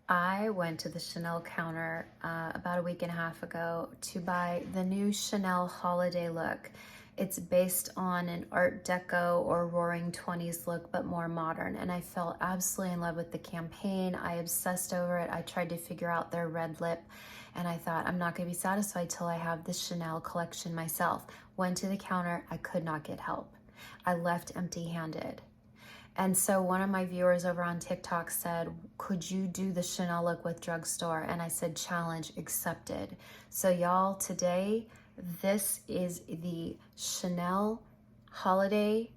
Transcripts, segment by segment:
I went to the Chanel counter about a week and a half ago to buy the new Chanel holiday look. It's based on an Art Deco or Roaring 20s look, but more modern. And I fell absolutely in love with the campaign. I obsessed over it. I tried to figure out their red lip, and I thought, I'm not gonna be satisfied till I have the Chanel collection myself. Went to the counter, I could not get help. I left empty-handed. And so one of my viewers over on TikTok said, could you do the Chanel look with Drugstore? And I said, challenge accepted. So y'all, today, this is the Chanel Holiday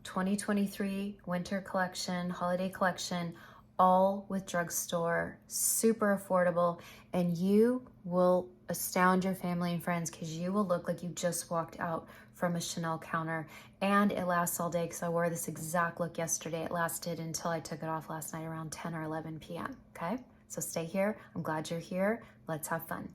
2023 Winter Collection, Holiday Collection, all with Drugstore, super affordable, and you will astound your family and friends because you will look like you just walked out from a Chanel counter. And it lasts all day because I wore this exact look yesterday. It lasted until I took it off last night around 10 or 11 p.m. Okay, so stay here. I'm glad you're here. Let's have fun.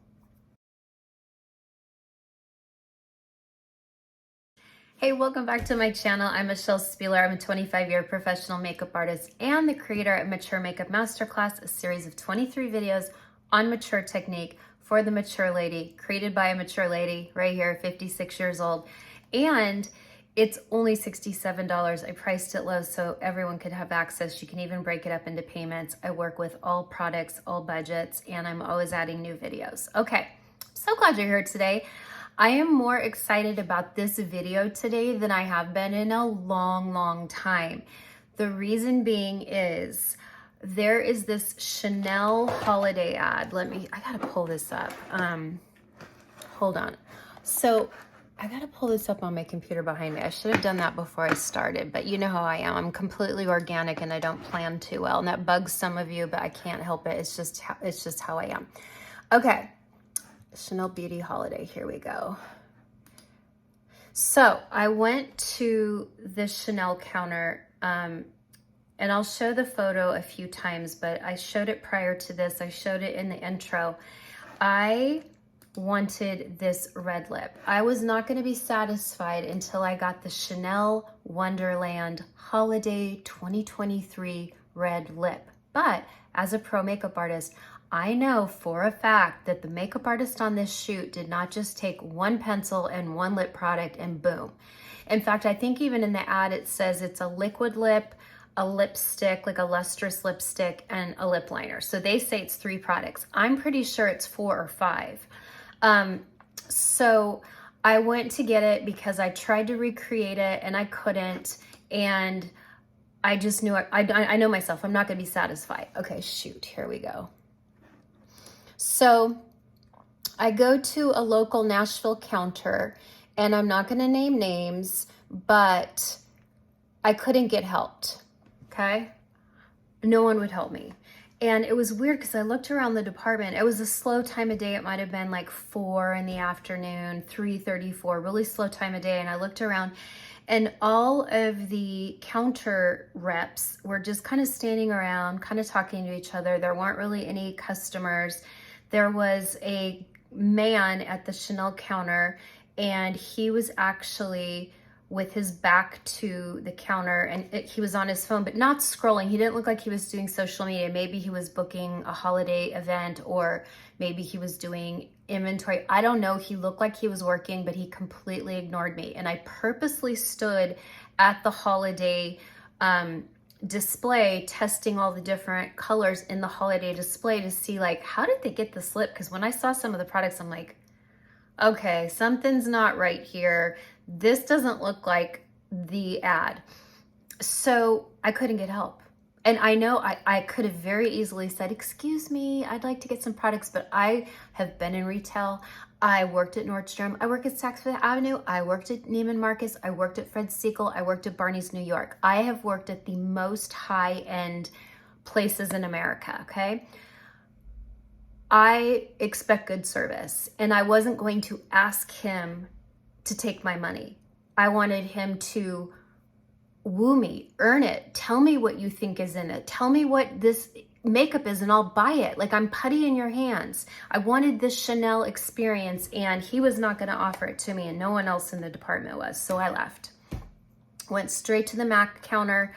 Hey, welcome back to my channel. I'm Michelle Spieler. I'm a 25-year professional makeup artist and the creator at Mature Makeup Masterclass, a series of 23 videos on mature technique for the mature lady, created by a mature lady right here, 56 years old. And it's only $67. I priced it low so everyone could have access. You can even break it up into payments. I work with all products, all budgets, and I'm always adding new videos. Okay, so glad you're here today. I am more excited about this video today than I have been in a long time. The reason being is there is this Chanel holiday ad. I gotta pull this up. Hold on. So I gotta pull this up on my computer behind me. I should have done that before I started, but you know how I am. I'm completely organic and I don't plan too well. And that bugs some of you, but I can't help it. It's just how I am. Okay. Chanel Beauty Holiday, here we go. So I went to the Chanel counter, and I'll show the photo a few times, but I showed it prior to this. I showed it in the intro. I wanted this red lip. I was not going to be satisfied until I got the Chanel Wonderland Holiday 2023 red lip. But as a pro makeup artist, I know for a fact that the makeup artist on this shoot did not just take one pencil and one lip product and boom. In fact, I think even in the ad it says it's a liquid lip, a lipstick, like a lustrous lipstick, and a lip liner. So they say it's 3 products. I'm pretty sure it's 4 or 5. So I went to get it because I tried to recreate it and I couldn't. And I just knew, I know myself, I'm not gonna be satisfied. Okay, shoot, here we go. So I go to a local Nashville counter, and I'm not going to name names, but I couldn't get helped, okay? No one would help me. And it was weird because I looked around the department. It was a slow time of day. It might have been like 4 in the afternoon, 3:34, really slow time of day. And I looked around, and all of the counter reps were just kind of standing around, kind of talking to each other. There weren't really any customers. There was a man at the Chanel counter, and he was actually with his back to the counter, and he was on his phone, but not scrolling. He didn't look like he was doing social media. Maybe he was booking a holiday event, or maybe he was doing inventory. I don't know. He looked like he was working, but he completely ignored me. And I purposely stood at the holiday display, testing all the different colors in the holiday display to see, like, how did they get this lip? Because when I saw some of the products, I'm like, okay, something's not right here. This doesn't look like the ad. So I couldn't get help. And I know I could have very easily said, excuse me, I'd like to get some products, but I have been in retail. I worked at Nordstrom. I worked at Saks Fifth Avenue. I worked at Neiman Marcus. I worked at Fred Segal. I worked at Barney's New York. I have worked at the most high-end places in America, okay? I expect good service, and I wasn't going to ask him to take my money. I wanted him to woo me, earn it, tell me what you think is in it, tell me what this makeup is, and I'll buy it. Like, I'm putty in your hands. I wanted this Chanel experience, and he was not going to offer it to me, and no one else in the department was. So I left, went straight to the MAC counter.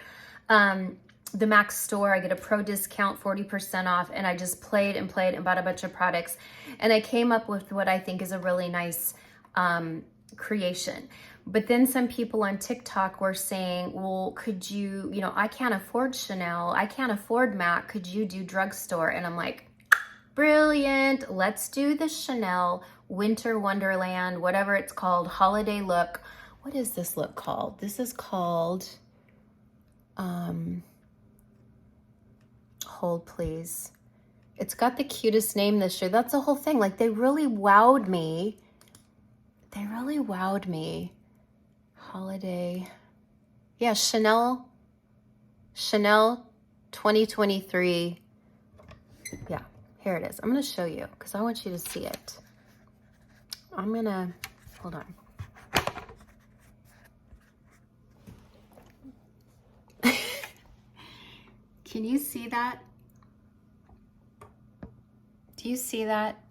the Mac store. I get a pro discount, 40% off, and I just played and played and bought a bunch of products. And I came up with what I think is a really nice creation. But then some people on TikTok were saying, well, could you, you know, I can't afford Chanel, I can't afford Mac, could you do drugstore? And I'm like, brilliant, let's do the Chanel Winter Wonderland, whatever it's called, holiday look. What is this look called? This is called, hold please. It's got the cutest name this year. That's the whole thing. Like, they really wowed me. They really wowed me. Holiday. Yeah, Chanel 2023. Yeah, here it is. I'm going to show you because I want you to see it. I'm going to, hold on. Can you see that? Do you see that?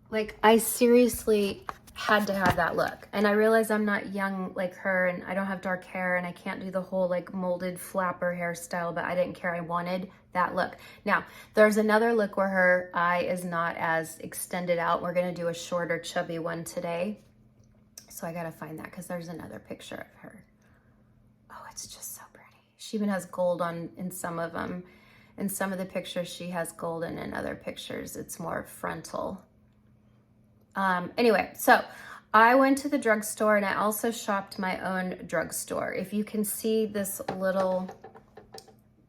Like, I seriously had to have that look. And I realize I'm not young like her, and I don't have dark hair, and I can't do the whole like molded flapper hairstyle, but I didn't care. I wanted that look. Now, there's another look where her eye is not as extended out. We're gonna do a shorter, chubby one today. So I gotta find that because there's another picture of her. Oh, it's just so pretty. She even has gold on in some of them. In some of the pictures, she has gold, and in other pictures, it's more frontal. Anyway, so I went to the drugstore, and I also shopped my own drugstore. If you can see this little,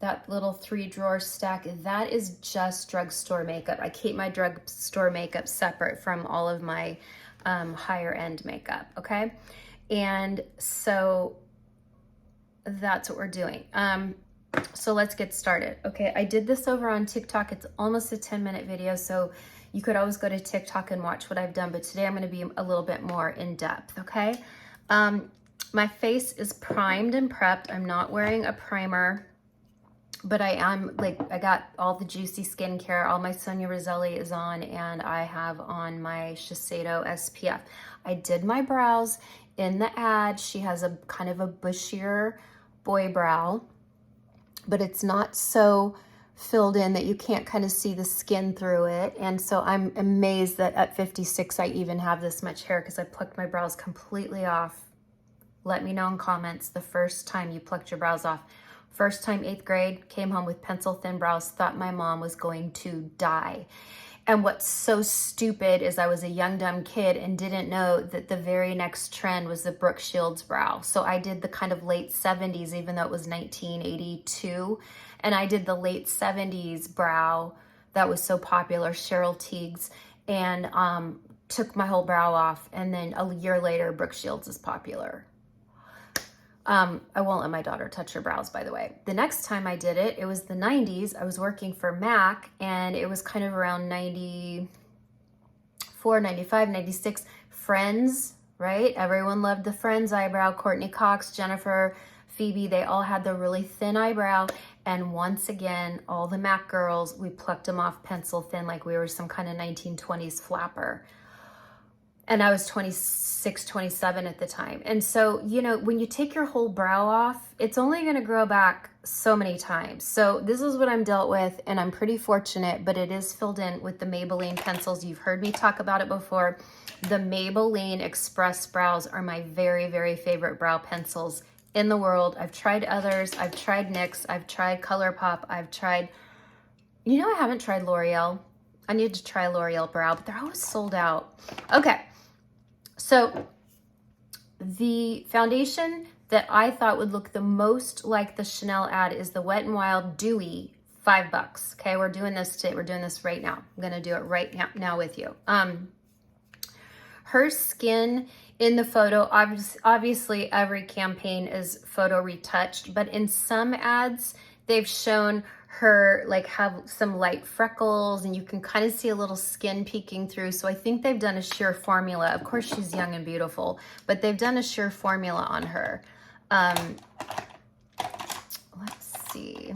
that little 3-drawer stack, that is just drugstore makeup. I keep my drugstore makeup separate from all of my higher end makeup, okay? And so that's what we're doing. So let's get started. Okay, I did this over on TikTok. It's almost a 10-minute video, so you could always go to TikTok and watch what I've done, but today I'm going to be a little bit more in depth, okay? My face is primed and prepped. I'm not wearing a primer, but I am, like, I got all the juicy skincare. All my Sonia Roselli is on, and I have on my Shiseido SPF. I did my brows in the ad. She has a kind of a bushier boy brow, but it's not so filled in that you can't kind of see the skin through it. And so I'm amazed that at 56 I even have this much hair, because I plucked my brows completely off. Let me know in comments the first time you plucked your brows off. First time, 8th grade, came home with pencil thin brows, thought my mom was going to die. And what's so stupid is I was a young, dumb kid and didn't know that the very next trend was the Brooke Shields brow. So I did the kind of late 70s, even though it was 1982. And I did the late 70s brow that was so popular, Cheryl Teague's, and took my whole brow off. And then a year later, Brooke Shields is popular. I won't let my daughter touch her brows, by the way. The next time I did it, it was the 90s. I was working for MAC, and it was kind of around 94, 95, 96. Friends, right? Everyone loved the Friends eyebrow. Courtney Cox, Jennifer, Phoebe, they all had the really thin eyebrow. And once again, all the MAC girls, we plucked them off pencil thin like we were some kind of 1920s flapper. And I was 26, 27 at the time. And so, you know, when you take your whole brow off, it's only going to grow back so many times. So this is what I'm dealt with, and I'm pretty fortunate, but it is filled in with the Maybelline pencils. You've heard me talk about it before. The Maybelline Express brows are my very, very favorite brow pencils in the world. I've tried others. I've tried NYX. I've tried ColourPop. I've tried, you know, I haven't tried L'Oreal. I need to try L'Oreal brow, but they're always sold out. Okay. So the foundation that I thought would look the most like the Chanel ad is the Wet n Wild Dewy, $5. Okay, we're doing this today. We're doing this right now. I'm gonna do it right now with you. Her skin in the photo, obviously every campaign is photo retouched, but in some ads they've shown her like have some light freckles, and you can kind of see a little skin peeking through. So I think they've done a sheer formula. Of course she's young and beautiful, but they've done a sheer formula on her. Let's see.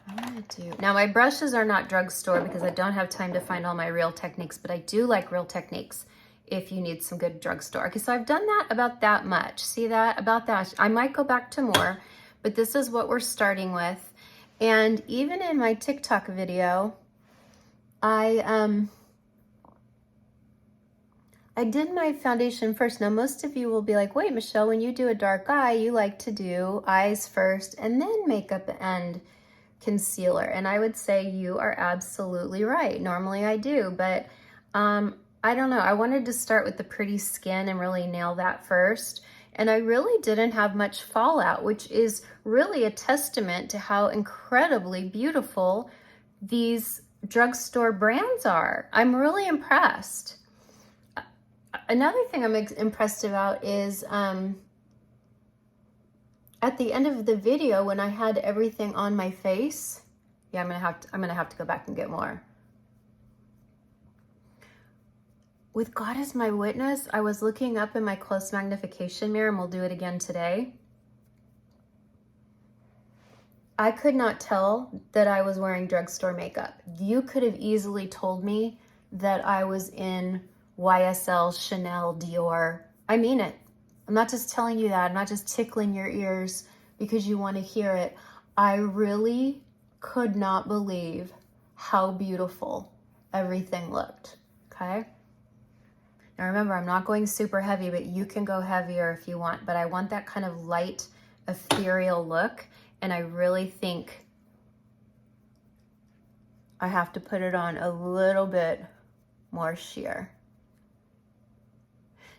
I'm gonna do, now my brushes are not drugstore because I don't have time to find all my Real Techniques, but I do like Real Techniques if you need some good drugstore. Okay, so I've done that about that much. See that? About that. I might go back to more, but this is what we're starting with. And even in my TikTok video, I did my foundation first. Now, most of you will be like, wait, Michelle, when you do a dark eye, you like to do eyes first and then makeup and concealer. And I would say you are absolutely right. Normally I do, but I don't know. I wanted to start with the pretty skin and really nail that first. And I really didn't have much fallout, which is really a testament to how incredibly beautiful these drugstore brands are. I'm really impressed. Another thing I'm impressed about is at the end of the video when I had everything on my face. Yeah, I'm gonna have to go back and get more. With God as my witness, I was looking up in my close magnification mirror, and we'll do it again today. I could not tell that I was wearing drugstore makeup. You could have easily told me that I was in YSL, Chanel, Dior. I mean it. I'm not just telling you that. I'm not just tickling your ears because you want to hear it. I really could not believe how beautiful everything looked, okay? Now remember, I'm not going super heavy, but you can go heavier if you want, but I want that kind of light, ethereal look, and I really think I have to put it on a little bit more sheer.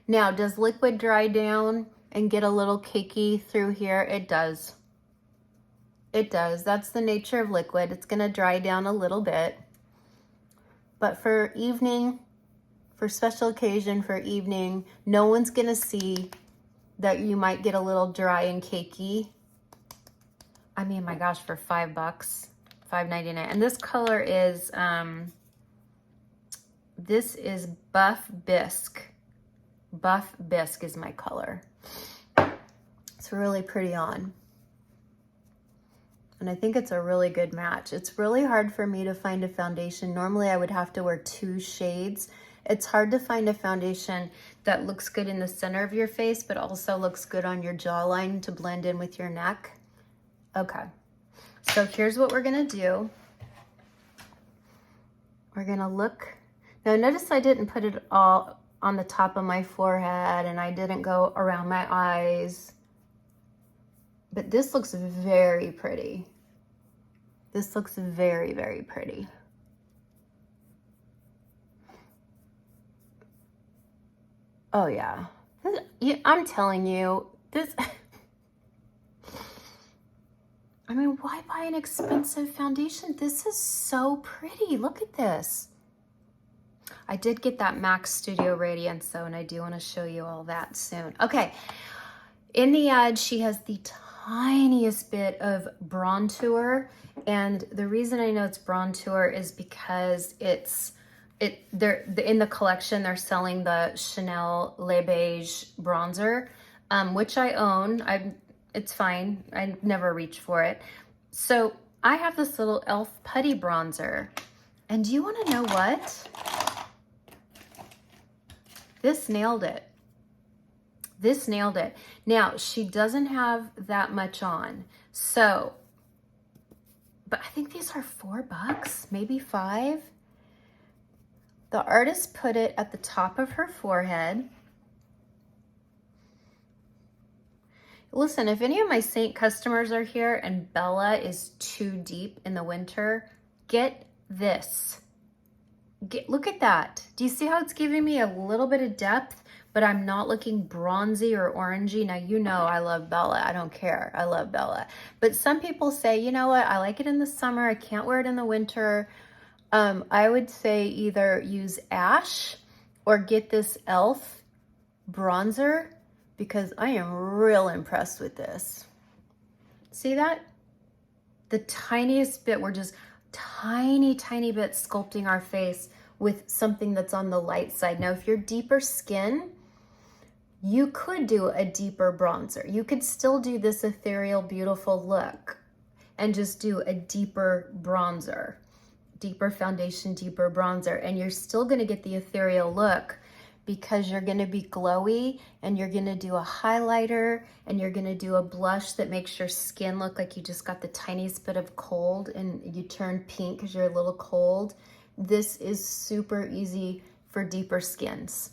Now, does liquid dry down and get a little cakey through here? It does. It does. That's the nature of liquid. It's gonna dry down a little bit. But for evening, for special occasion, for evening, no one's gonna see that you might get a little dry and cakey. I mean, my gosh, for $5, $5.99. And this color is, this is Buff Bisque. Buff Bisque is my color. It's really pretty on. And I think it's a really good match. It's really hard for me to find a foundation. Normally I would have to wear 2 shades. It's hard to find a foundation that looks good in the center of your face, but also looks good on your jawline to blend in with your neck. Okay, so here's what we're gonna do. We're gonna look. Now notice I didn't put it all on the top of my forehead and I didn't go around my eyes. But this looks very pretty. This looks very, very pretty. Oh yeah, I'm telling you, this, I mean, why buy an expensive foundation? This is so pretty, look at this. I did get that MAC Studio Radiance though, and I do wanna show you all that soon. Okay, in the ad, she has the tiniest bit of Bronzer, and the reason I know it's Bronzer is because in the collection they're selling the Chanel Le Beige bronzer, which I own. It's fine. I never reach for it. So I have this little e.l.f. putty bronzer, and do you want to know what? This nailed it. This nailed it. Now, she doesn't have that much on. So, but I think these are $4, maybe $5. The artist put it at the top of her forehead. Listen, if any of my Saint customers are here and Bella is too deep in the winter, get this. Look at that. Do you see how it's giving me a little bit of depth, but I'm not looking bronzy or orangey? Now, you know I love Bella. I don't care. I love Bella. But some people say, you know what? I like it in the summer. I can't wear it in the winter. I would say either use Ash or get this e.l.f. bronzer, because I am real impressed with this. See that? The tiniest bit, we're just tiny bit sculpting our face with something that's on the light side. Now, if you're deeper skin, you could do a deeper bronzer. You could still do this ethereal, beautiful look and just do a deeper bronzer, deeper foundation, deeper bronzer, and you're still gonna get the ethereal look because you're going to be glowy, and you're going to do a highlighter, and you're going to do a blush that makes your skin look like you just got the tiniest bit of cold and you turn pink because you're a little cold. This is super easy for deeper skins.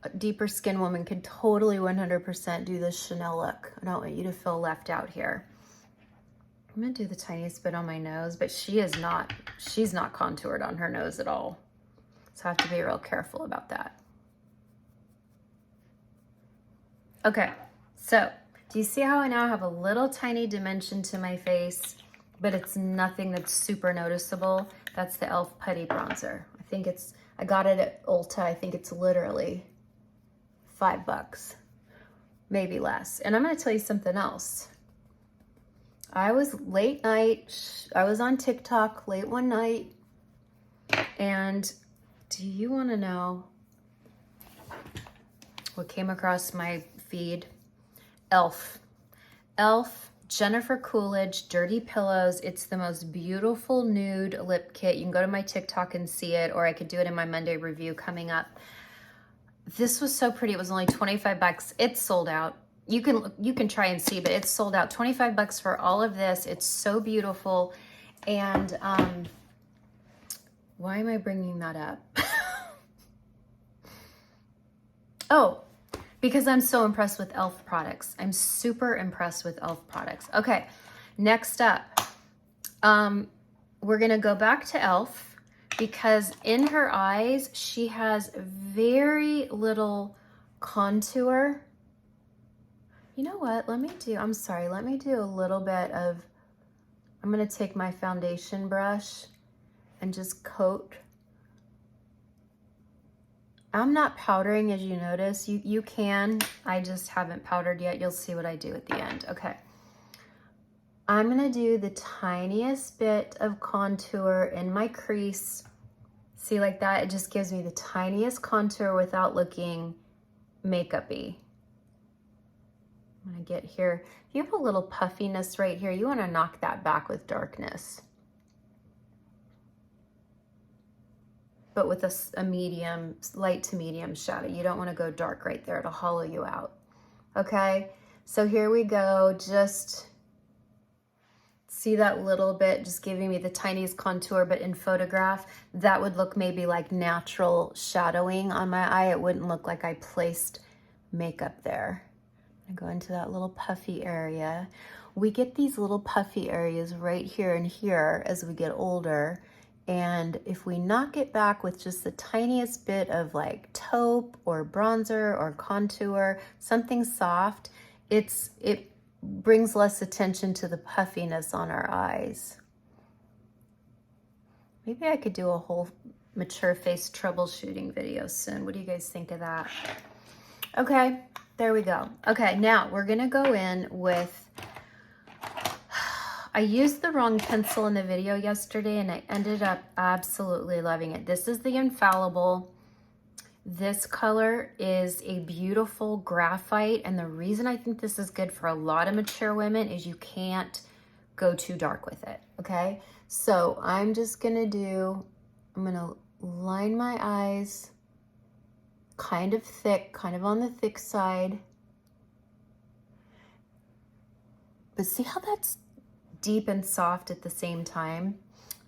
A deeper skin woman can totally 100% do this Chanel look. I don't want you to feel left out here. I'm gonna do the tiniest bit on my nose, but she's not contoured on her nose at all. So I have to be real careful about that. Okay, so do you see how I now have a little tiny dimension to my face, but it's nothing that's super noticeable? That's the e.l.f. Putty Bronzer. I got it at Ulta. I think it's literally $5, maybe less. And I'm gonna tell you something else. I was late night, I was on TikTok late one night, and do you want to know what came across my feed? e.l.f. e.l.f. Jennifer Coolidge Dirty Pillows. It's the most beautiful nude lip kit. You can go to my TikTok and see it, or I could do it in my Monday review coming up. This was so pretty. It was only $25. It's sold out. You can try and see, but it's sold out. $25 for all of this. It's so beautiful. And why am I bringing that up? Oh, because I'm so impressed with e.l.f. products. I'm super impressed with e.l.f. products. Okay, next up, we're gonna go back to e.l.f. because in her eyes, she has very little contour. You know what, let me do a little bit of, I'm gonna take my foundation brush and just coat. I'm not powdering, as you notice. You can, I just haven't powdered yet. You'll see what I do at the end. Okay. I'm gonna do the tiniest bit of contour in my crease. See, like that, it just gives me the tiniest contour without looking makeup-y. I'm gonna get here. If you have a little puffiness right here, you wanna knock that back with darkness. But with a medium, light to medium shadow. You don't wanna go dark right there, it'll hollow you out. Okay, so here we go. Just see that little bit, just giving me the tiniest contour, but in photograph, that would look maybe like natural shadowing on my eye. It wouldn't look like I placed makeup there. I go into that little puffy area. We get these little puffy areas right here and here as we get older. And if we knock it back with just the tiniest bit of like taupe or bronzer or contour, something soft, it brings less attention to the puffiness on our eyes. Maybe I could do a whole mature face troubleshooting video soon. What do you guys think of that? Okay, there we go. Okay, now we're gonna go in with, I used the wrong pencil in the video yesterday and I ended up absolutely loving it. This is the Infallible. This color is a beautiful graphite, and the reason I think this is good for a lot of mature women is you can't go too dark with it, okay? So I'm just gonna line my eyes kind of thick, kind of on the thick side. But see how that's deep and soft at the same time?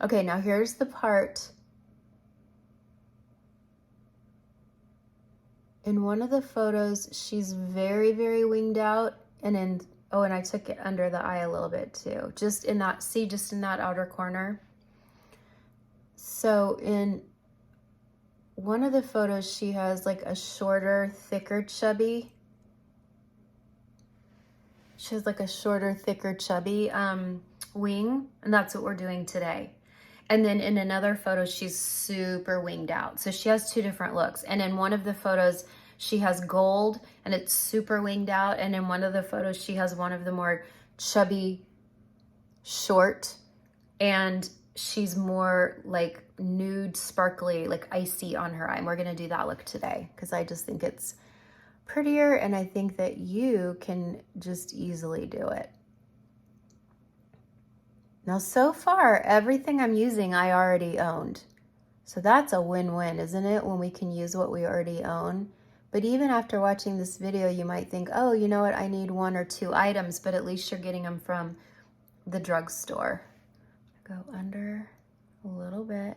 Okay, now here's the part. In one of the photos, she's very, very winged out, and I took it under the eye a little bit too. Just in that, see, just in that outer corner. So in one of the photos, she has like a shorter, thicker, chubby. She has like a shorter, thicker, chubby wing, and that's what we're doing today. And then in another photo, she's super winged out. So she has two different looks. And in one of the photos, she has gold and it's super winged out. And in one of the photos, she has one of the more chubby, short, and she's more like nude, sparkly, like icy on her eye. And we're gonna do that look today because I just think it's prettier, and I think that you can just easily do it. Now, so far, everything I'm using I already owned. So that's a win-win, isn't it? When we can use what we already own. But even after watching this video, you might think, oh, you know what? I need 1 or 2 items, but at least you're getting them from the drugstore. Go under a little bit.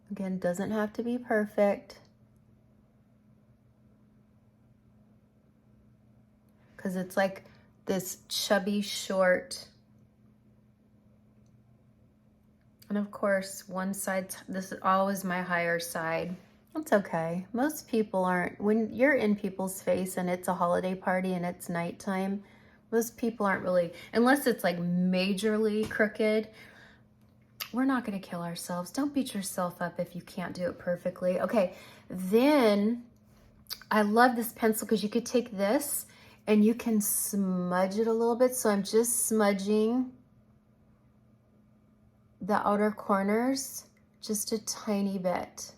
Again, doesn't have to be perfect. Because it's like this chubby short. And of course, one side, this is always my higher side. It's okay. Most people aren't, when you're in people's face and it's a holiday party and it's nighttime, most people aren't really, unless it's like majorly crooked, we're not going to kill ourselves. Don't beat yourself up if you can't do it perfectly. Okay, then I love this pencil because you could take this and you can smudge it a little bit. So I'm just smudging the outer corners just a tiny bit.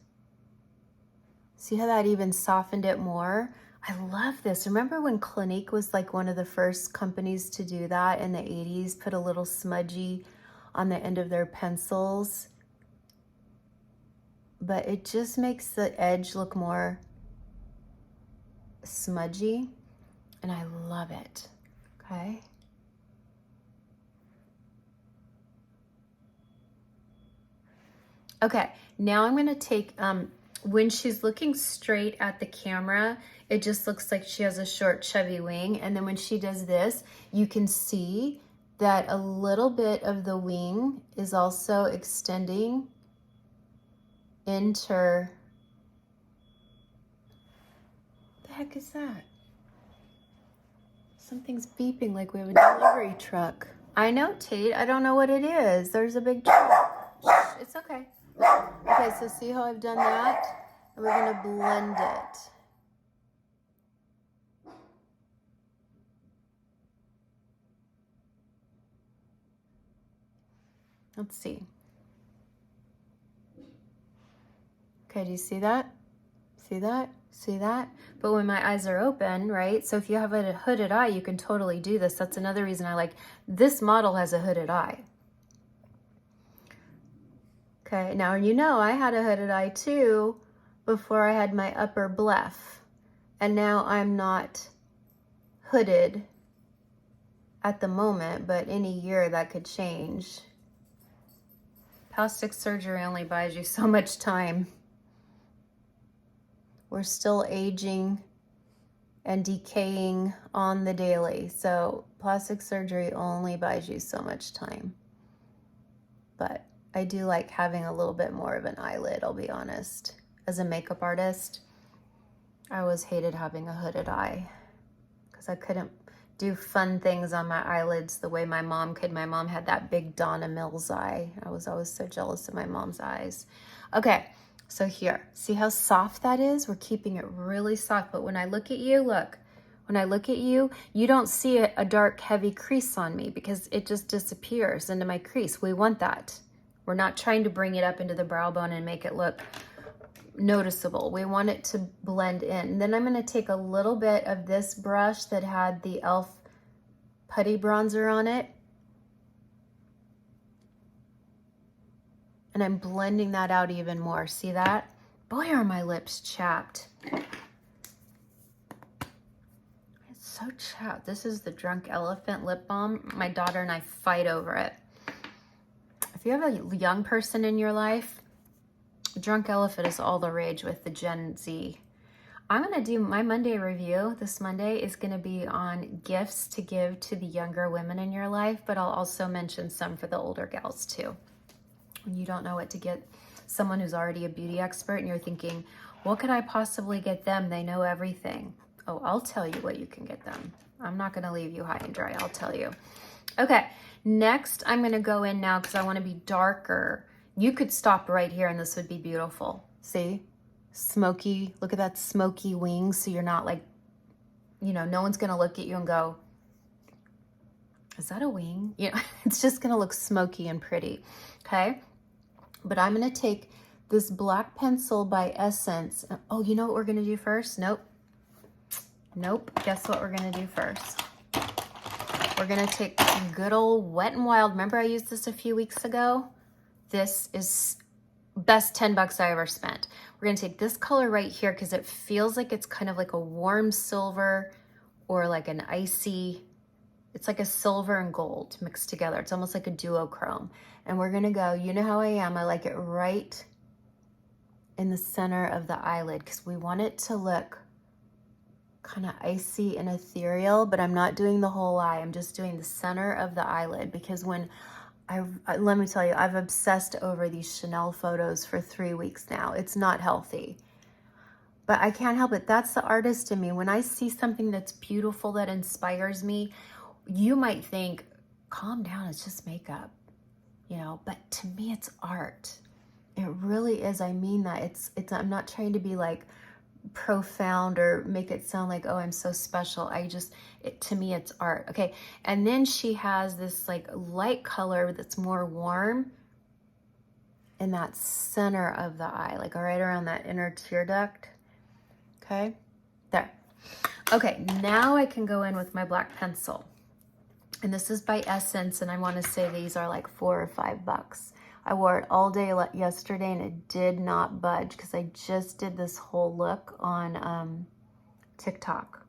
See how that even softened it more? I love this. Remember when Clinique was like one of the first companies to do that in the 80s, put a little smudgy on the end of their pencils? But it just makes the edge look more smudgy, and I love it, okay? Okay, now I'm gonna take, when she's looking straight at the camera, it just looks like she has a short, chubby wing. And then when she does this, you can see that a little bit of the wing is also extending into, the heck is that? Something's beeping like we have a delivery truck. I know, Tate, I don't know what it is. There's a big truck. Shh, it's okay. Okay, so see how I've done that? And we're gonna blend it. Let's see. Okay, do you see that? See that? See that? But when my eyes are open, right? So if you have a hooded eye, you can totally do this. That's another reason I like this model has a hooded eye. Okay, now you know I had a hooded eye too before I had my upper bleph. And now I'm not hooded at the moment, but any year that could change. Plastic surgery only buys you so much time. We're still aging and decaying on the daily. So plastic surgery only buys you so much time. But I do like having a little bit more of an eyelid, I'll be honest. As a makeup artist, I always hated having a hooded eye because I couldn't do fun things on my eyelids the way my mom could. My mom had that big Donna Mills eye. I was always so jealous of my mom's eyes. Okay, so here, see how soft that is? We're keeping it really soft, but when I look at you, look, when I look at you, you don't see a dark, heavy crease on me because it just disappears into my crease. We want that. We're not trying to bring it up into the brow bone and make it look noticeable. We want it to blend in. And then I'm going to take a little bit of this brush that had the e.l.f. putty bronzer on it. And I'm blending that out even more. See that? Boy, are my lips chapped. It's so chapped. This is the Drunk Elephant lip balm. My daughter and I fight over it. If you have a young person in your life, Drunk Elephant is all the rage with the Gen Z. I'm going to do my Monday review. This Monday is going to be on gifts to give to the younger women in your life, but I'll also mention some for the older gals too. When you don't know what to get someone who's already a beauty expert and you're thinking, what could I possibly get them? They know everything. Oh, I'll tell you what you can get them. I'm not going to leave you high and dry. I'll tell you. Okay, next I'm going to go in now because I want to be darker. You could stop right here and this would be beautiful. See? Smoky. Look at that smoky wing. So you're not like, you know, no one's going to look at you and go, is that a wing? You know, it's just going to look smoky and pretty. Okay? But I'm going to take this black pencil by Essence. Oh, you know what we're going to do first? Nope. Nope. Guess what we're going to do first? We're gonna take good old Wet n Wild. Remember I used this a few weeks ago? This is best 10 bucks I ever spent. We're gonna take this color right here because it feels like it's kind of like a warm silver or like an icy, it's like a silver and gold mixed together. It's almost like a duochrome. And we're gonna go, you know how I am, I like it right in the center of the eyelid because we want it to look kind of icy and ethereal, but I'm not doing the whole eye. I'm just doing the center of the eyelid because when let me tell you, I've obsessed over these Chanel photos for 3 weeks now. It's not healthy, but I can't help it. That's the artist in me. When I see something that's beautiful, that inspires me, you might think, calm down, it's just makeup, you know, but to me, it's art. It really is. I mean that. It's, I'm not trying to be like profound or make it sound like, oh, I'm so special. To me, it's art. Okay. And then she has this like light color that's more warm in that center of the eye, like right around that inner tear duct. Okay. There. Okay. Now I can go in with my black pencil. And this is by Essence. And I want to say these are like $4 or $5. I wore it all day yesterday and it did not budge because I just did this whole look on TikTok.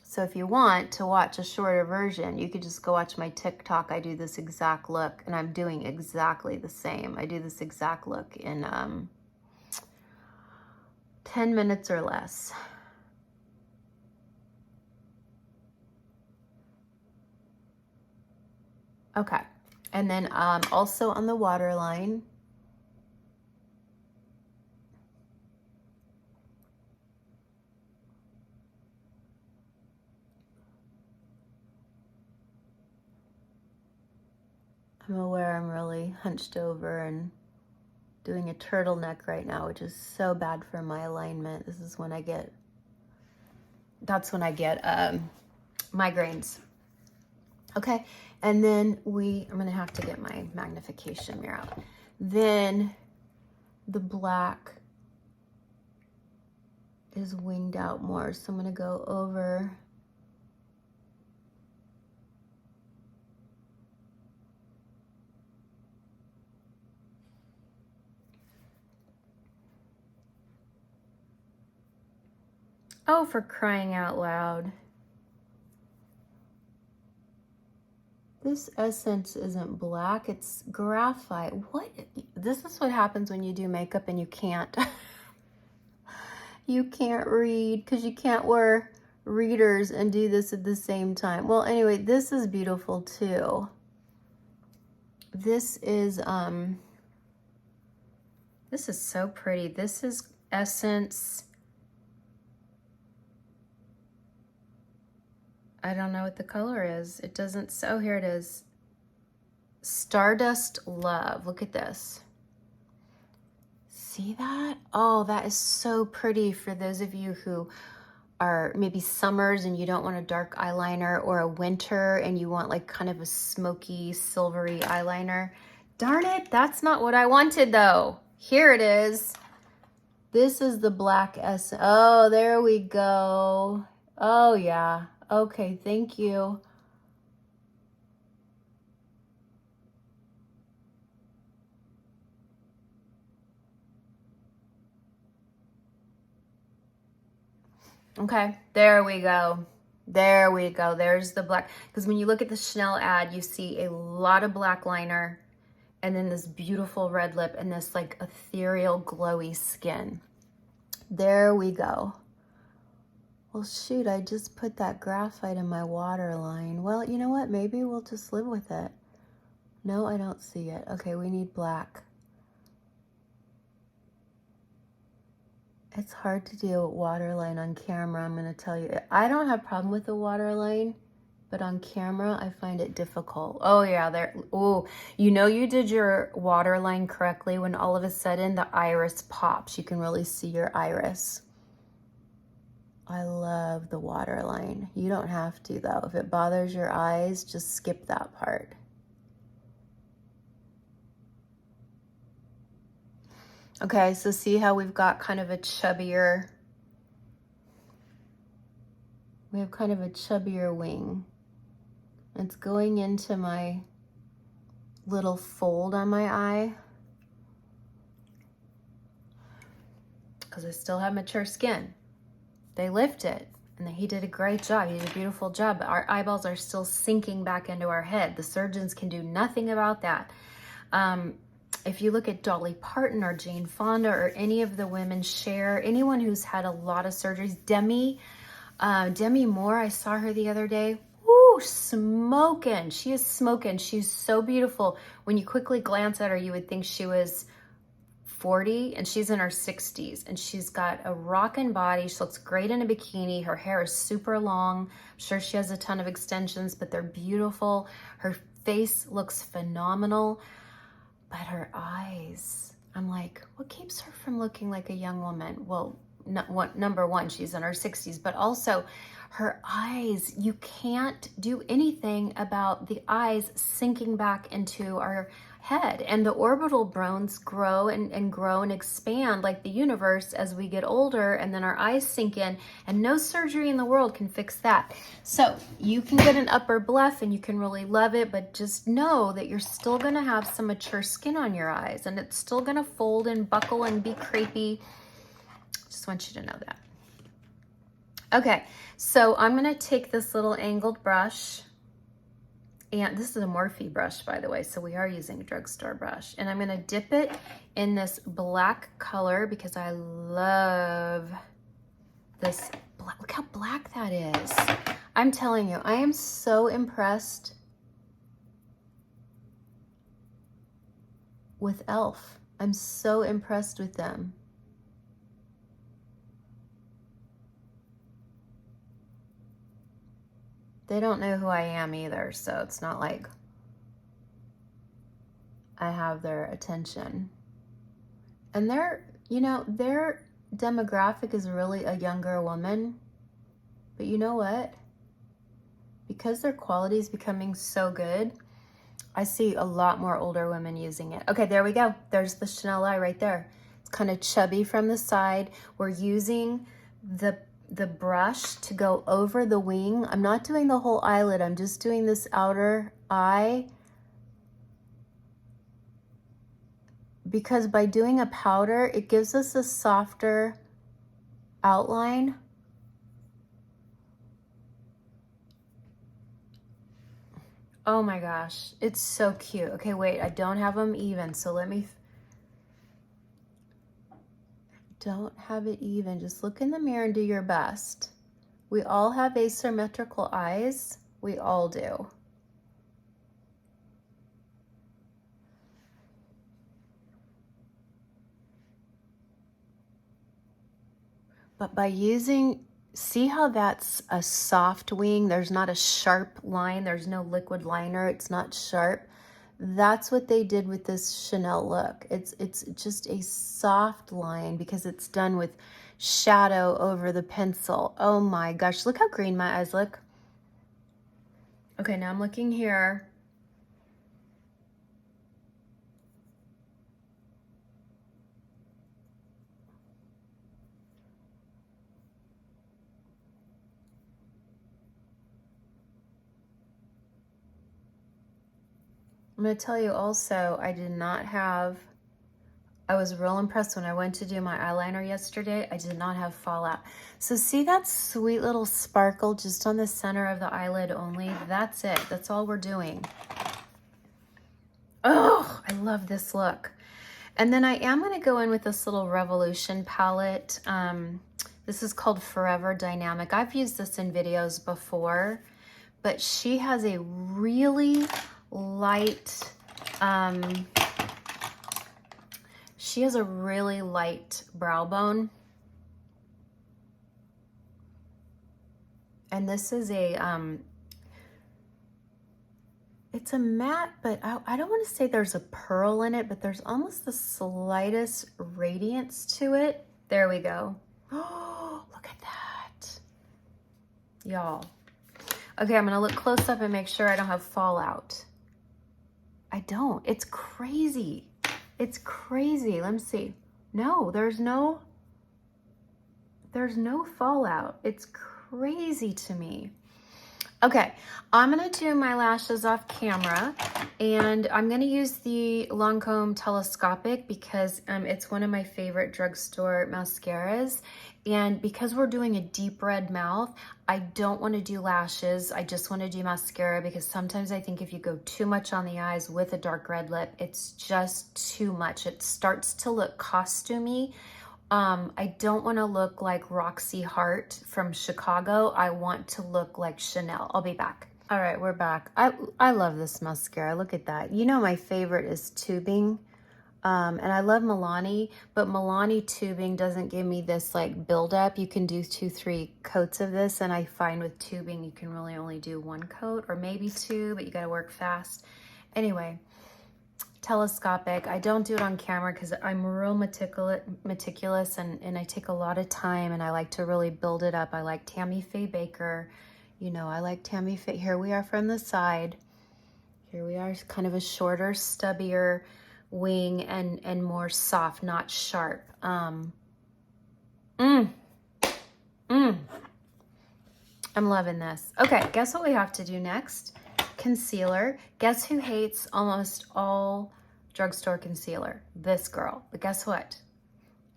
So if you want to watch a shorter version, you could just go watch my TikTok. I do this exact look and I'm doing exactly the same. I do this exact look in 10 minutes or less. Okay, and then also on the waterline, I'm aware I'm really hunched over and doing a turtleneck right now, which is so bad for my alignment. This is when I get, that's when I get migraines. Okay, and then I'm gonna have to get my magnification mirror out. Then the black is winged out more, so I'm gonna go over oh, for crying out loud. This Essence isn't black, it's graphite. What? This is what happens when you do makeup and you can't. You can't read because you can't wear readers and do this at the same time. Well, anyway, this is beautiful too. This is so pretty. This is Essence. I don't know what the color is. It doesn't, oh, here it is. Stardust Love. Look at this. See that? Oh, that is so pretty for those of you who are maybe summers and you don't want a dark eyeliner, or a winter and you want like kind of a smoky, silvery eyeliner. Darn it, that's not what I wanted though. Here it is. This is the black Essence. Oh, there we go. Oh yeah. Okay, thank you. Okay, there we go. There we go. There's the black. Because when you look at the Chanel ad, you see a lot of black liner and then this beautiful red lip and this like ethereal glowy skin. There we go. Well, shoot, I just put that graphite in my waterline. Well, you know what? Maybe we'll just live with it. No, I don't see it. Okay, we need black. It's hard to do a waterline on camera, I'm going to tell you. I don't have a problem with the waterline, but on camera, I find it difficult. Oh, yeah, there. Oh, you know you did your waterline correctly when all of a sudden the iris pops. You can really see your iris. I love the waterline. You don't have to, though. If it bothers your eyes, just skip that part. Okay, so see how we've got kind of a chubbier, we have kind of a chubbier wing. It's going into my little fold on my eye because I still have mature skin. They lift it, and he did a great job. He did a beautiful job, but our eyeballs are still sinking back into our head. The surgeons can do nothing about that. If you look at Dolly Parton or Jane Fonda or any of the women, Cher, anyone who's had a lot of surgeries, Demi Moore, I saw her the other day. Woo, smoking. She is smoking. She's so beautiful. When you quickly glance at her, you would think she was 40, and she's in her 60s, and she's got a rockin' body. She looks great in a bikini. Her hair is super long. I'm sure she has a ton of extensions, but they're beautiful. Her face looks phenomenal, but her eyes, I'm like, what keeps her from looking like a young woman? Well, number one, she's in her 60s, but also her eyes, you can't do anything about the eyes sinking back into our head. And the orbital bones grow and grow and expand like the universe as we get older, and then our eyes sink in, and no surgery in the world can fix that. So you can get an upper bluff and you can really love it, but just know that you're still gonna have some mature skin on your eyes, and it's still gonna fold and buckle and be crepey. Just want you to know that. Okay, so I'm gonna take this little angled brush, and this is a Morphe brush, by the way, so we are using a drugstore brush, and I'm gonna dip it in this black color because I love this black. Look how black that is. I'm telling you, I am so impressed with e.l.f. I'm so impressed with them. They don't know who I am either, so it's not like I have their attention. And their demographic is really a younger woman. But you know what? Because their quality is becoming so good, I see a lot more older women using it. Okay, there we go. There's the Chanel eye right there. It's kind of chubby from the side. We're using the brush to go over the wing. I'm not doing the whole eyelid. I'm just doing this outer eye, because by doing a powder, it gives us a softer outline. Oh my gosh, it's so cute. Okay, wait, I don't have them even, so let me... Don't have it even. Just look in the mirror and do your best. We all have asymmetrical eyes. We all do. But by using, see how that's a soft wing? There's not a sharp line. There's no liquid liner. It's not sharp. That's what they did with this Chanel look. It's just a soft line because it's done with shadow over the pencil. Oh my gosh, look how green my eyes look. Okay, now I'm looking here. I'm going to tell you also, I was real impressed when I went to do my eyeliner yesterday. I did not have fallout. So see that sweet little sparkle just on the center of the eyelid only? That's it. That's all we're doing. Oh, I love this look. And then I am going to go in with this little Revolution palette. This is called Forever Dynamic. I've used this in videos before, but she has a really light, she has a really light brow bone. And this is a, it's a matte, but I don't want to say there's a pearl in it, but there's almost the slightest radiance to it. There we go. Oh, look at that. Y'all. Okay, I'm going to look close up and make sure I don't have fallout. I don't. It's crazy. It's crazy. Let me see. No, there's no fallout. It's crazy to me. Okay, I'm gonna do my lashes off camera, and I'm gonna use the Lancome Telescopic because it's one of my favorite drugstore mascaras. And because we're doing a deep red mouth, I don't wanna do lashes. I just wanna do mascara because sometimes I think if you go too much on the eyes with a dark red lip, it's just too much. It starts to look costumey. I don't want to look like Roxy Hart from Chicago. I want to look like Chanel. I'll be back. All right, we're back. I love this mascara. Look at that. You know my favorite is tubing. And I love Milani, but Milani tubing doesn't give me this like buildup. You can do 2-3 coats of this, and I find with tubing you can really only do 1 coat or maybe 2, but you got to work fast. Anyway, telescopic. I don't do it on camera because I'm real meticulous and I take a lot of time and I like to really build it up. I like Tammy Faye Baker. You know, I like Tammy Faye. Here we are from the side. Here we are, kind of a shorter, stubbier wing and more soft, not sharp. I'm loving this. Okay, guess what we have to do next? Concealer. Guess who hates almost all drugstore concealer? This girl. But guess what?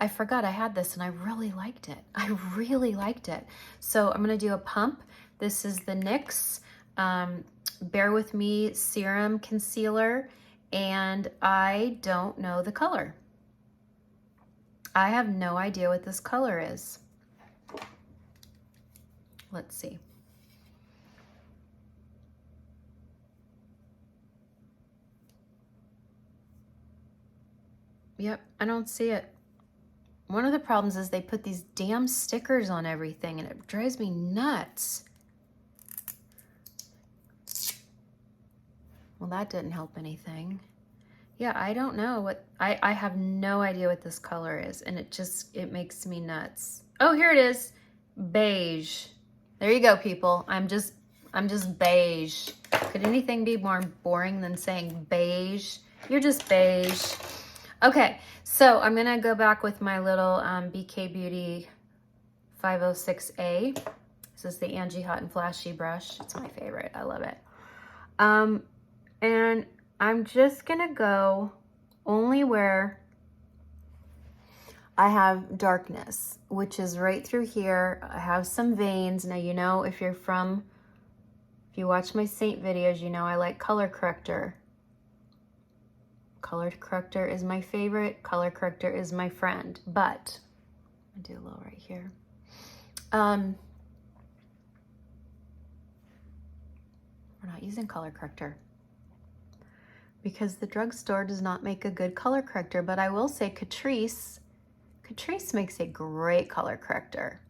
I forgot I had this and I really liked it. I really liked it. So I'm going to do a pump. This is the NYX Bear With Me Serum Concealer, and I don't know the color. I have no idea what this color is. Let's see. Yep, I don't see it. One of the problems is they put these damn stickers on everything and it drives me nuts. Well, that didn't help anything. Yeah, I don't know what, I have no idea what this color is, and it makes me nuts. Oh, here it is. Beige. There you go, people. I'm just beige. Could anything be more boring than saying beige? You're just beige. Okay, so I'm gonna go back with my little BK Beauty 506A. This is the Angie Hot and Flashy brush. It's my favorite. I love it. And I'm just gonna go only where I have darkness, which is right through here. I have some veins. Now, you know, if you watch my Saint videos, you know I like color corrector. Color corrector is my favorite. Color corrector is my friend. But I do a little right here. We're not using color corrector because the drugstore does not make a good color corrector. But I will say Catrice makes a great color corrector.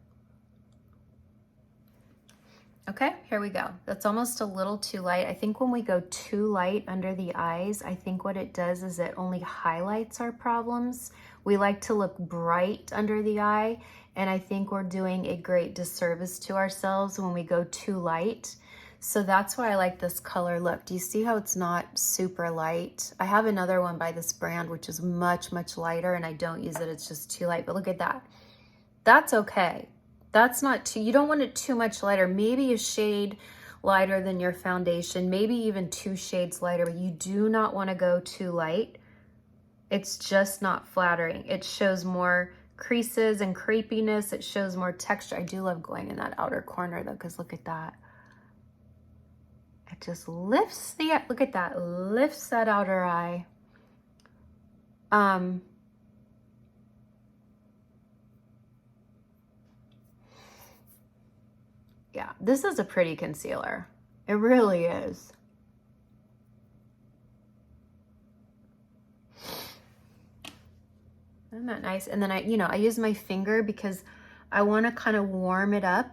Okay, here we go. That's almost a little too light. I think when we go too light under the eyes, I think what it does is it only highlights our problems. We like to look bright under the eye, and I think we're doing a great disservice to ourselves when we go too light. So that's why I like this color. Look, do you see how it's not super light? I have another one by this brand, which is much, much lighter, and I don't use it. It's just too light, but look at that. That's okay. That's not too, you don't want it too much lighter. Maybe a shade lighter than your foundation, maybe even 2 shades lighter, but you do not want to go too light. It's just not flattering. It shows more creases and crepiness. It shows more texture. I do love going in that outer corner though, because look at that. It just lifts the, look at that, lifts that outer eye. Yeah, this is a pretty concealer. It really is. Isn't that nice? And then I use my finger because I want to kind of warm it up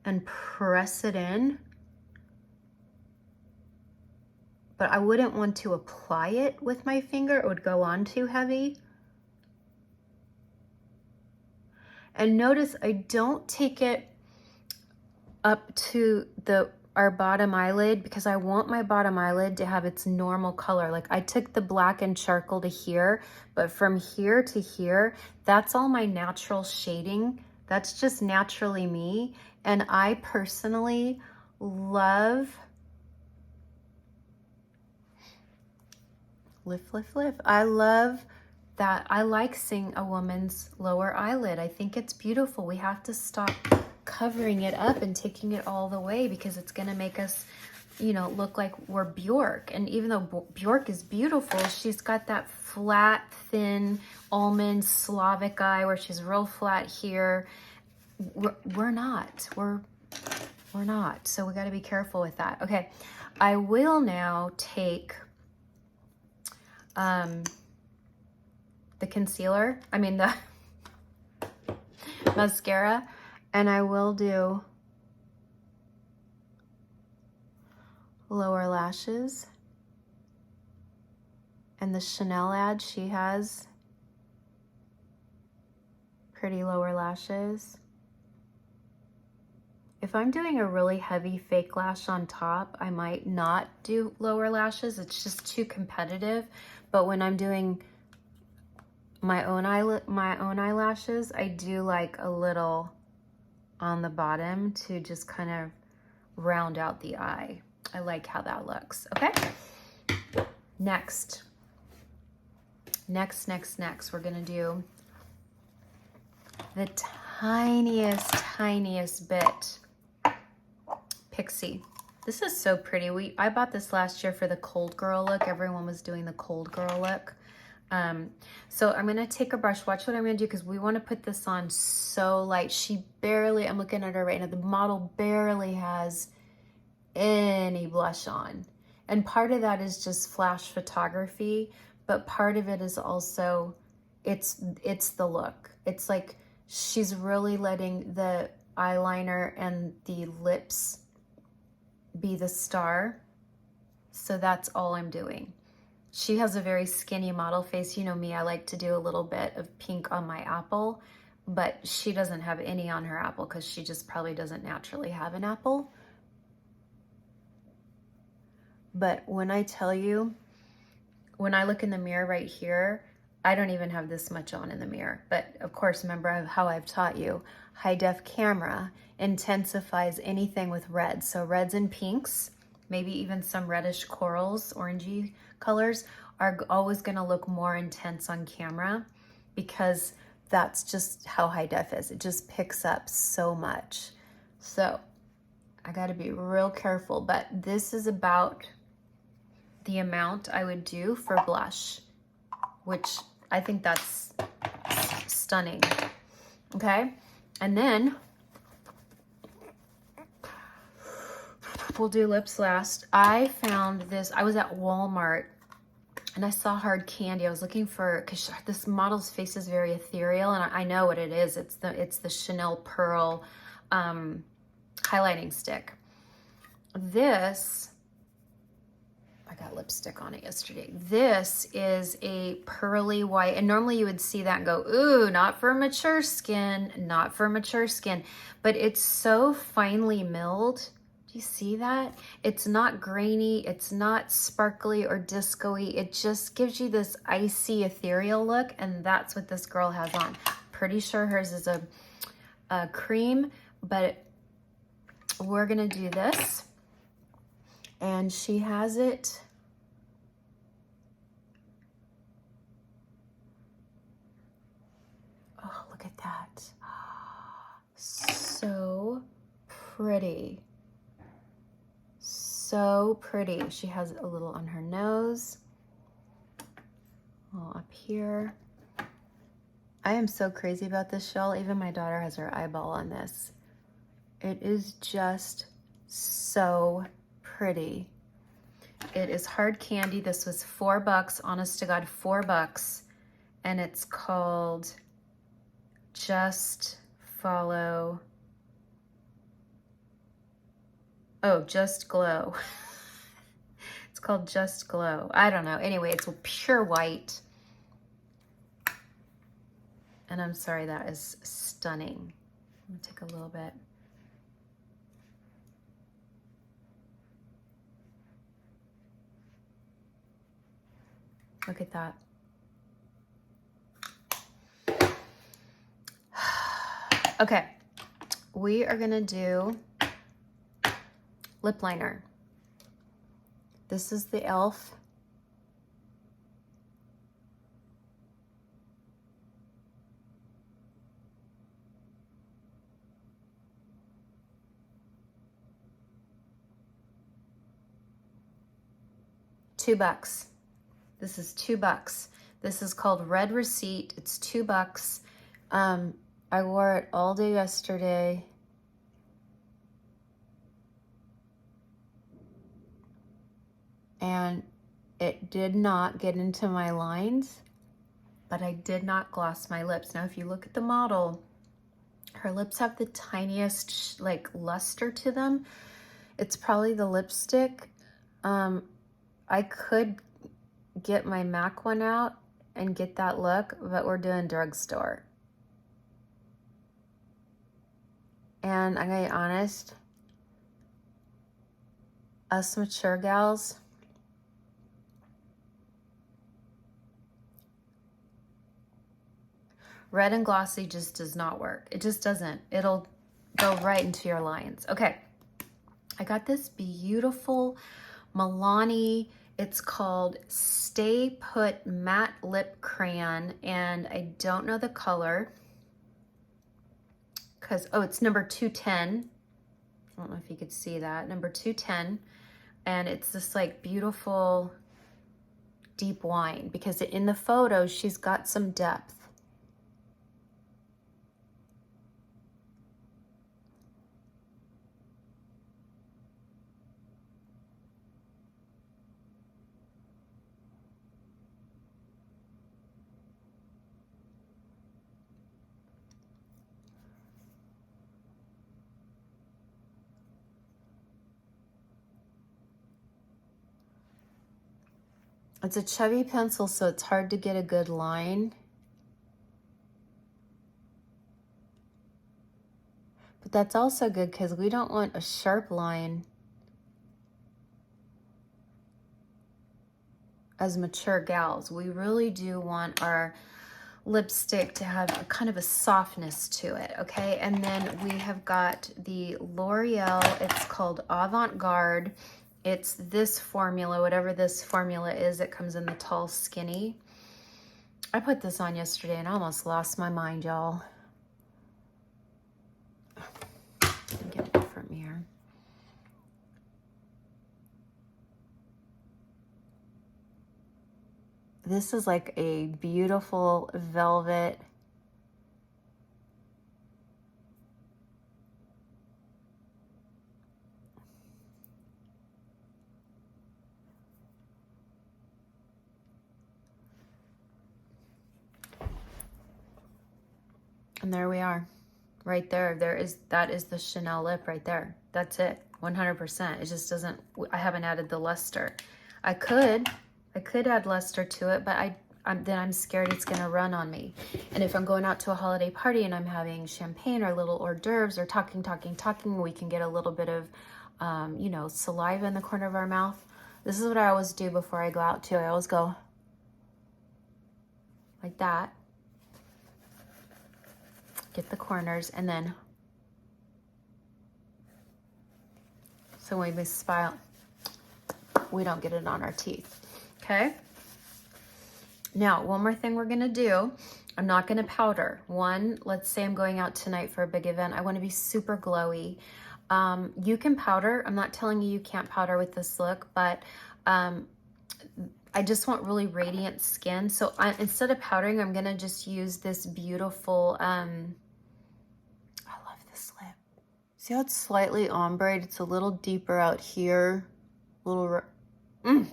and press it in. But I wouldn't want to apply it with my finger. It would go on too heavy. And notice I don't take it up to the our bottom eyelid because I want my bottom eyelid to have its normal color. Like I took the black and charcoal to here, but from here to here, that's all my natural shading. That's just naturally me. And I personally love, lift. I love that. I like seeing a woman's lower eyelid. I think it's beautiful. We have to stop covering it up and taking it all the way because it's going to make us, you know, look like we're Bjork. And even though Bjork is beautiful, she's got that flat, thin, almond Slavic eye where she's real flat here. We're not. We're not. So we got to be careful with that. Okay. I will now take the concealer. I mean the mascara. And I will do lower lashes. And the Chanel ad, she has pretty lower lashes. If I'm doing a really heavy fake lash on top, I might not do lower lashes. It's just too competitive. But when I'm doing my own eyelashes, I do like a little on the bottom to just kind of round out the eye. I like how that looks. Okay. Next, we're gonna do the tiniest bit Pixie. This is so pretty. I bought this last year for the cold girl look. Everyone was doing the cold girl look. So I'm gonna take a brush. Watch what I'm gonna do because we want to put this on so light. She barely, I'm looking at her right now, the model barely has any blush on. And part of that is just flash photography, but part of it is also, it's the look. It's like she's really letting the eyeliner and the lips be the star. So that's all I'm doing. She has a very skinny model face. You know me, I like to do a little bit of pink on my apple, but she doesn't have any on her apple because she just probably doesn't naturally have an apple. But when I tell you, when I look in the mirror right here, I don't even have this much on in the mirror. But of course, remember how I've taught you, high def camera intensifies anything with reds. So reds and pinks, maybe even some reddish corals, orangey colors are always gonna look more intense on camera because that's just how high def is. It just picks up so much. So I gotta be real careful, but this is about the amount I would do for blush, which I think that's stunning. Okay, and then we'll do lips last. I found this, I was at Walmart and I saw hard candy. I was looking for, because this model's face is very ethereal and I know what it is. It's the Chanel Pearl highlighting stick. This, I got lipstick on it yesterday. This is a pearly white, and normally you would see that and go, ooh, not for mature skin, not for mature skin, but it's so finely milled. Do you see that? It's not grainy, it's not sparkly or disco-y. It just gives you this icy, ethereal look, and that's what this girl has on. Pretty sure hers is a cream, but we're gonna do this. And she has it. Oh, look at that. So pretty. So pretty. She has a little on her nose. A little up here. I am so crazy about this, y'all. Even my daughter has her eyeball on this. It is just so pretty. It is hard candy. This was $4, honest to God, $4. And it's called Just Follow. Oh, Just Glow. It's called Just Glow. I don't know. Anyway, it's pure white. And I'm sorry, that is stunning. I'm gonna take a little bit. Look at that. Okay, we are gonna do lip liner. This is the e.l.f. $2. This is $2. This is called Red Receipt. It's $2. I wore it all day yesterday. And it did not get into my lines, but I did not gloss my lips. Now, if you look at the model, her lips have the tiniest like luster to them. It's probably the lipstick. I could get my MAC one out and get that look, but we're doing drugstore. And I'm gonna be honest, us mature gals, red and glossy just does not work. It just doesn't. It'll go right into your lines. Okay, I got this beautiful Milani. It's called Stay Put Matte Lip Crayon, and I don't know the color because, oh, it's number 210. I don't know if you could see that, number 210. And it's this like beautiful deep wine because in the photo, she's got some depth. It's a chubby pencil, so it's hard to get a good line. But that's also good because we don't want a sharp line as mature gals. We really do want our lipstick to have a kind of a softness to it, okay? And then we have got the L'Oreal, it's called Avant Garde. It's this formula, whatever this formula is, it comes in the tall skinny. I put this on yesterday and I almost lost my mind, y'all. Get a different mirror. This is like a beautiful velvet. And there we are, right there. That is the Chanel lip right there. That's it, 100%. It just doesn't, I haven't added the luster. I could add luster to it, but I'm scared it's gonna run on me. And if I'm going out to a holiday party and I'm having champagne or little hors d'oeuvres or talking, we can get a little bit of, you know, saliva in the corner of our mouth. This is what I always do before I go out too. I always go like that. Get the corners, and then so when we smile, we don't get it on our teeth, okay? Now, one more thing we're gonna do, I'm not gonna powder. One, let's say I'm going out tonight for a big event. I wanna be super glowy. You can powder. I'm not telling you can't powder with this look, but I just want really radiant skin. So instead of powdering, I'm gonna just use this beautiful, I love this lip. See how it's slightly ombre? It's a little deeper out here.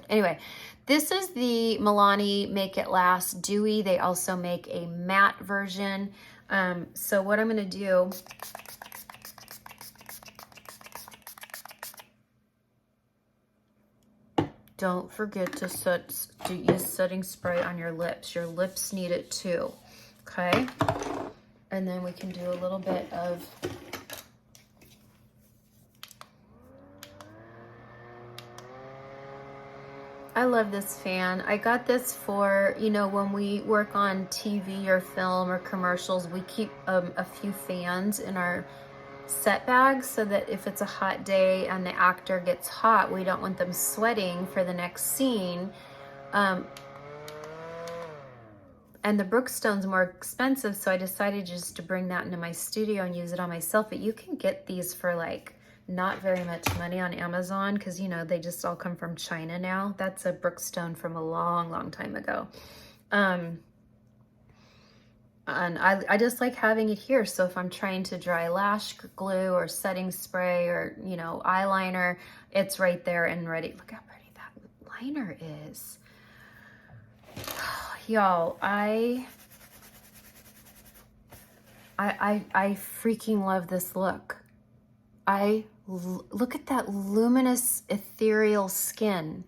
Anyway, this is the Milani Make It Last Dewy. They also make a matte version. So what I'm gonna do, don't forget to use setting spray on your lips. Your lips need it too, okay? And then we can do a little bit of I love this fan. I got this for, you know, when we work on TV or film or commercials, we keep a few fans in our set bags so that if it's a hot day and the actor gets hot, we don't want them sweating for the next scene. And the Brookstone's more expensive, so I decided just to bring that into my studio and use it on myself. But you can get these for like not very much money on Amazon because, you know, they just all come from China now. That's a Brookstone from a long, long time ago. And I just like having it here. So if I'm trying to dry lash glue or setting spray or, you know, eyeliner, it's right there and ready. Look how pretty that liner is. Y'all, I freaking love this look. Look at that luminous ethereal skin.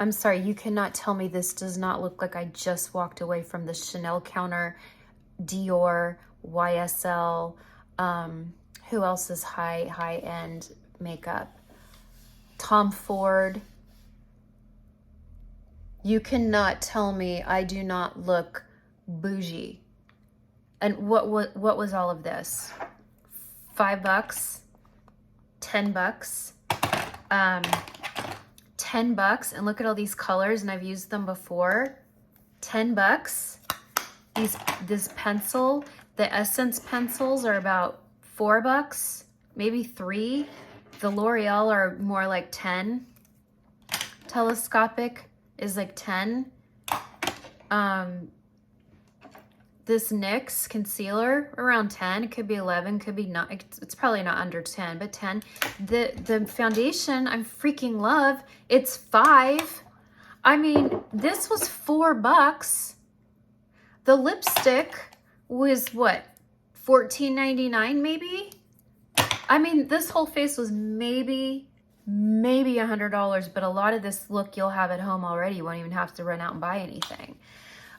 I'm sorry, you cannot tell me this does not look like I just walked away from the Chanel counter, Dior, YSL, who else is high-end makeup? Tom Ford. You cannot tell me I do not look bougie. And what was all of this? $5, $10, $10, and look at all these colors, and I've used them before. $10. This pencil, the Essence pencils are about $4, maybe $3. The L'Oreal are more like 10. Telescopic is like 10. This NYX concealer around 10. It could be 11, could be not. It's probably not under 10, but 10. The foundation I freaking love. It's $5. I mean, this was $4. The lipstick was what, $14.99 maybe? I mean, this whole face was maybe $100, but a lot of this look you'll have at home already. You won't even have to run out and buy anything.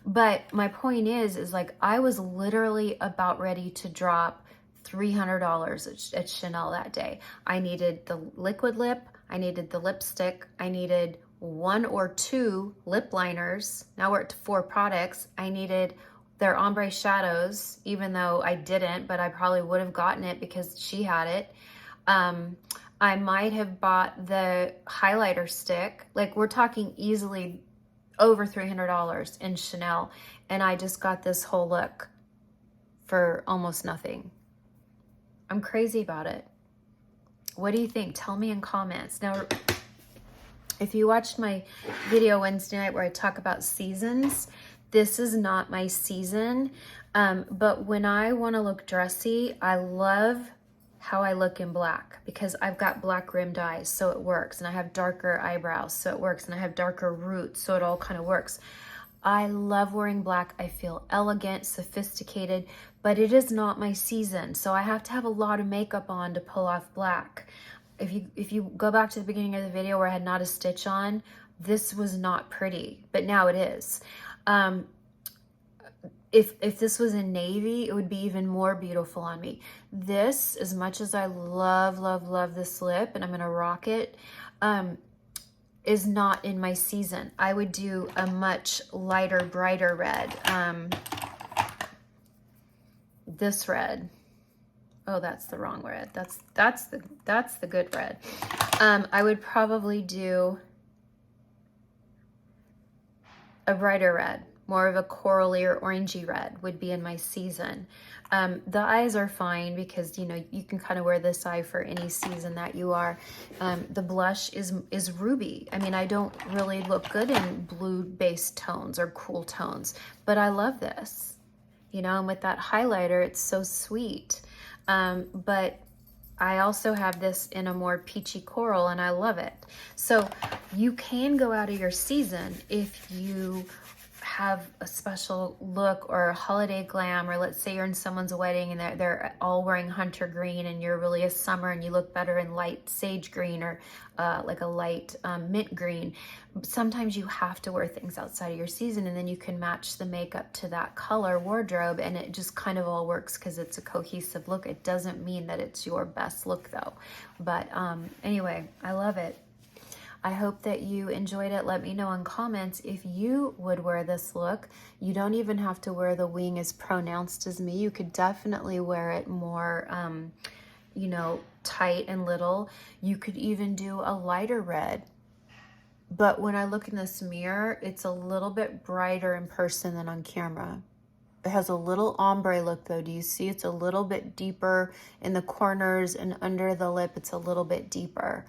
But my point is like I was literally about ready to drop $300 at Chanel that day. I needed the liquid lip, I needed the lipstick, I needed 1 or 2 lip liners. Now we're at 4 products. I needed their ombre shadows, even though I didn't, but I probably would have gotten it because she had it. I might have bought the highlighter stick. Like we're talking easily over $300 in Chanel, and I just got this whole look for almost nothing. I'm crazy about it. What do you think? Tell me in comments. Now, if you watched my video Wednesday night where I talk about seasons, this is not my season, but when I want to look dressy, I love how I look in black because I've got black rimmed eyes, so it works, and I have darker eyebrows, so it works, and I have darker roots, so it all kind of works. I love wearing black. I feel elegant, sophisticated, but it is not my season, so I have to have a lot of makeup on to pull off black. If you go back to the beginning of the video where I had not a stitch on, this was not pretty, but now it is. If this was in navy, it would be even more beautiful on me. This, as much as I love this lip, and I'm gonna rock it, is not in my season. I would do a much lighter, brighter red. This red. Oh, that's the wrong red. That's the good red. I would probably do a brighter red. More of a corally or orangey red would be in my season. The eyes are fine because, you know, you can kind of wear this eye for any season that you are. The blush is ruby. I mean, I don't really look good in blue-based tones or cool tones, but I love this. You know, and with that highlighter, it's so sweet. But I also have this in a more peachy coral, and I love it. So you can go out of your season if you have a special look or holiday glam, or let's say you're in someone's wedding and they're all wearing hunter green and you're really a summer and you look better in light sage green or like a light mint green. Sometimes you have to wear things outside of your season, and then you can match the makeup to that color wardrobe, and it just kind of all works because it's a cohesive look. It doesn't mean that it's your best look though. But anyway, I love it. I hope that you enjoyed it. Let me know in comments if you would wear this look. You don't even have to wear the wing as pronounced as me. You could definitely wear it more, you know, tight and little. You could even do a lighter red. But when I look in this mirror, it's a little bit brighter in person than on camera. It has a little ombre look though. Do you see? It's a little bit deeper in the corners and under the lip. It's a little bit deeper.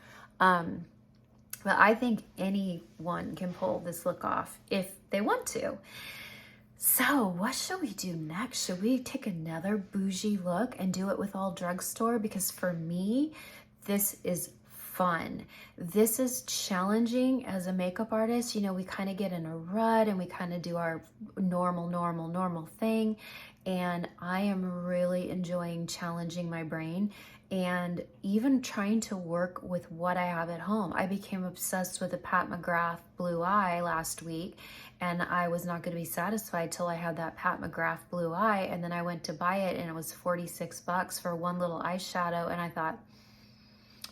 But I think anyone can pull this look off if they want to. So what should we do next? Should we take another bougie look and do it with all drugstore? Because for me, this is fun. This is challenging as a makeup artist. You know, we kind of get in a rut and we kind of do our normal thing. And I am really enjoying challenging my brain and even trying to work with what I have at home. I became obsessed with a Pat McGrath blue eye last week, and I was not going to be satisfied till I had that Pat McGrath blue eye, and then I went to buy it and it was 46 bucks for one little eyeshadow, and I thought,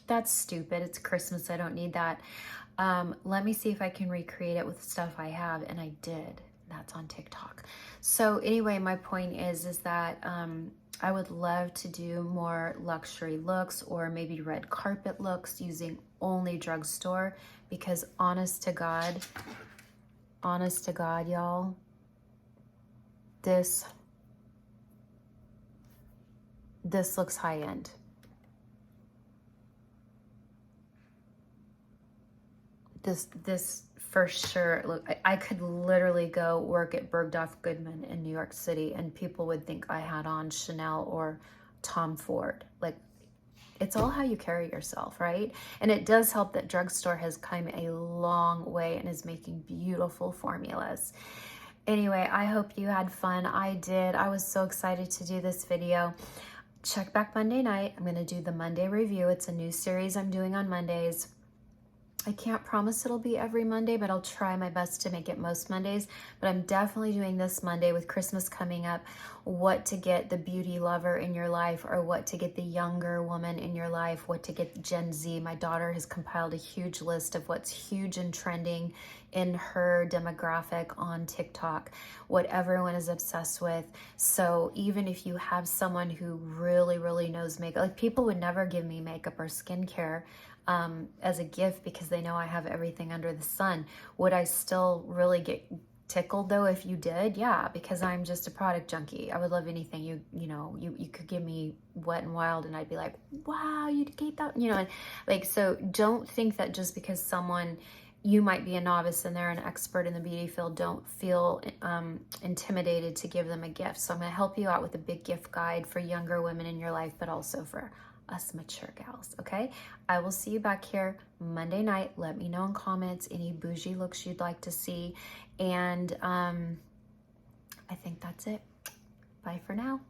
that's stupid. It's Christmas. I don't need that. Let me see if I can recreate it with stuff I have, and I did. That's on TikTok. So anyway, my point is that I would love to do more luxury looks or maybe red carpet looks using only drugstore, because honest to God, y'all, this looks high end. This for sure. Look, I could literally go work at Bergdorf Goodman in New York City and people would think I had on Chanel or Tom Ford. Like, it's all how you carry yourself, right? And it does help that drugstore has come a long way and is making beautiful formulas. Anyway, I hope you had fun. I did. I was so excited to do this video. Check back Monday night. I'm going to do the Monday review. It's a new series I'm doing on Mondays. I can't promise it'll be every Monday, but I'll try my best to make it most Mondays. But I'm definitely doing this Monday with Christmas coming up, what to get the beauty lover in your life, or what to get the younger woman in your life, what to get Gen Z. My daughter has compiled a huge list of what's huge and trending in her demographic on TikTok, what everyone is obsessed with. So even if you have someone who really knows makeup, like people would never give me makeup or skincare as a gift because they know I have everything under the sun. Would I still really get tickled though if you did? Yeah, because I'm just a product junkie. I would love anything. You could give me Wet n Wild and I'd be like, wow, you gave that, you know, and like, so don't think that just because someone, you might be a novice and they're an expert in the beauty field, don't feel intimidated to give them a gift. So I'm going to help you out with a big gift guide for younger women in your life, but also for us mature gals, okay? I will see you back here Monday night. Let me know in comments any bougie looks you'd like to see. And I think that's it. Bye for now.